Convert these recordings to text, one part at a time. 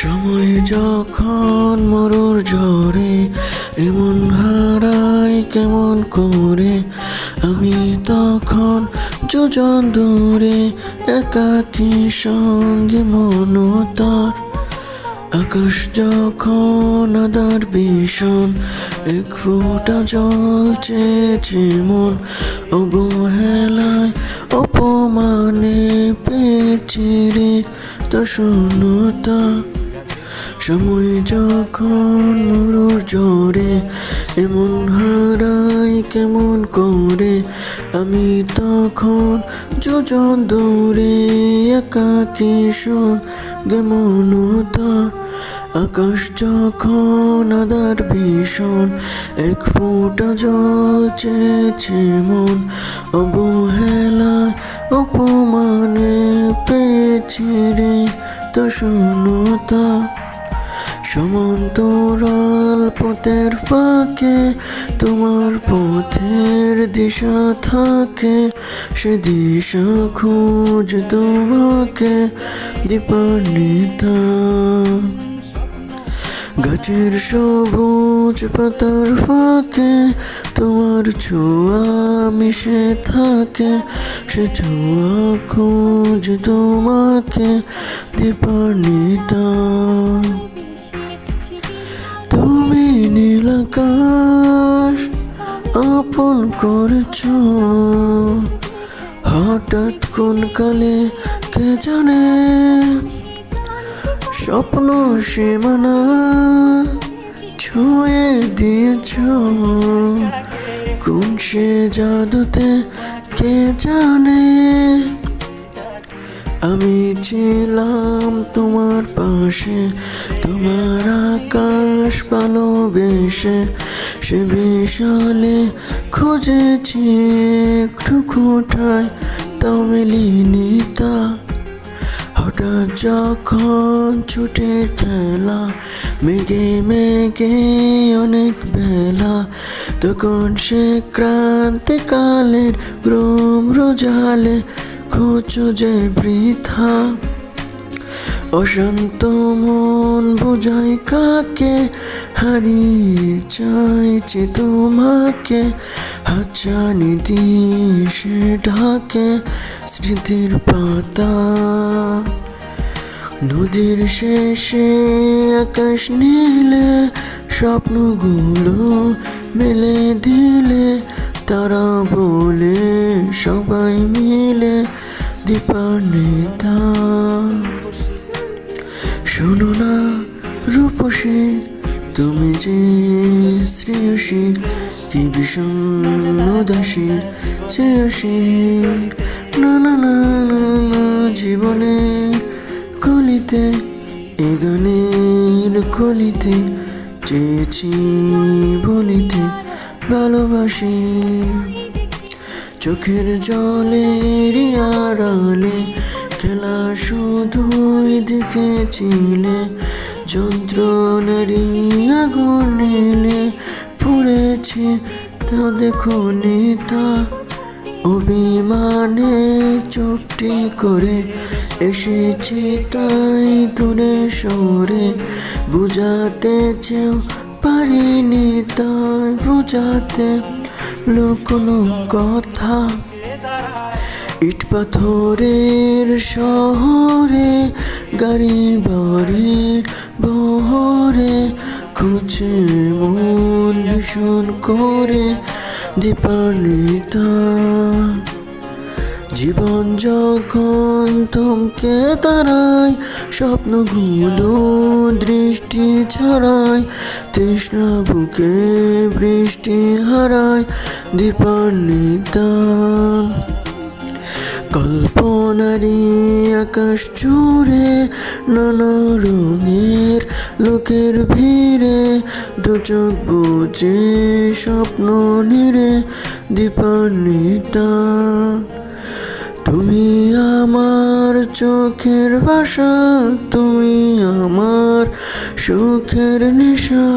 সময় যখন মরুর ঝড়ে এমন হারাই কেমন করে, আমি তখন যোজন দূরে একাকী সঙ্গে মনতার। আকাশ যখন আদার ভীষণ এক ফোঁটা জল চেয়েছে মন, অবহেলায় অপমানে পেয়েছি রিক্ত শূন্যতা। সময় যখন মরুর ঝড়ে এমন হারাই কেমন করে, আমি তখন যোজন দূরে একাকী সঙ্গে মনতার। আকাশ যখন আদার ভীষণ এক ফোঁটা জল চেয়েছে মন, অবহেলায় অপমানে পেয়েছি রিক্ত শূন্যতা। সমান্তরাল পথের ফাঁকে তোমার পথের দিশা থাকে, সে দিশা খোঁজ তোমাকে দীপান্বিতা। গাছের সবুজ পাতার ফাঁকে তোমার ছোঁয়া মিশে থাকে, সে ছোঁয়া খোঁজ তোমাকে দীপান্বিতা। তুমি নীল আকাশ আপন করেছ, হঠাৎ কোন কালে কে জানে স্বপ্ন সীমানা ছুঁয়ে দিয়েছ। কোন সে জাদুতে কে জানে, আমি ছিলাম তোমার পাশে, তোমার আকাশ ভালোবেসে, সে বিশালে খুঁজেছি একটু খোঁটায় তাও মেলেনি তা। হঠাৎ যখন ছুটির খেলা মেঘে মেঘে অনেক বেলা, তখন সে ক্রান্তিকালের ভ্রম জালে খোঁজো যে বৃথা। অশান্ত মন বোঝাই কাকে, হারিয়ে চাইছে তোমাকে, হাতছানি দিয়ে সে ঢাকে স্মৃতির পাতা। নদীর শেষে আকাশ নীলে স্বপ্নগুলো মেলে দিলে, তারা বলে সবাই মিলে দীপান্বিতা। শোনো না রূপসী, তুমি যে শ্রেয়সী, কি বিষণ্ণ দাসী শ্রেয়সী। না না না না না জীবনে কলিতে এ গানের কলিতে চেয়েছি বলিতে ভালোবাসি। চোখের জলের আড়ালে খেলা শুধুই দেখেছিলে, যন্ত্রণারি আগুন নিলে পুড়েছে তা দেখো নিতা। অভিমানে চুপটি করে এসেছি তাই দূরে সরে, বুঝাতে চেয়েও পারিনি তাই বুঝাতে লুকোনো কথা। ইট পাথরের শহরে গাড়ি বাড়ির বহরে, খুঁজে মন ভীষণ করে দীপান্বিতা। জীবন যখন থমকে দাঁড়ায়, স্বপ্নগুলো দৃষ্টি ছাড়ায়, তৃষ্ণা বুকে বৃষ্টি হারায় দীপান্বিতা। কল্পনারি আকাশ জুড়ে নানা রঙের লোকের ভিড়ে, দু চোখ বুঝে স্বপ্ন নিরে দীপান্বিতা। তুমি আমার চোখের ভাষা, তুমি আমার সুখের নেশা,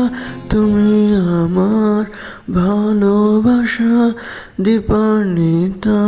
তুমি আমার ভালোবাসা দীপান্বিতা।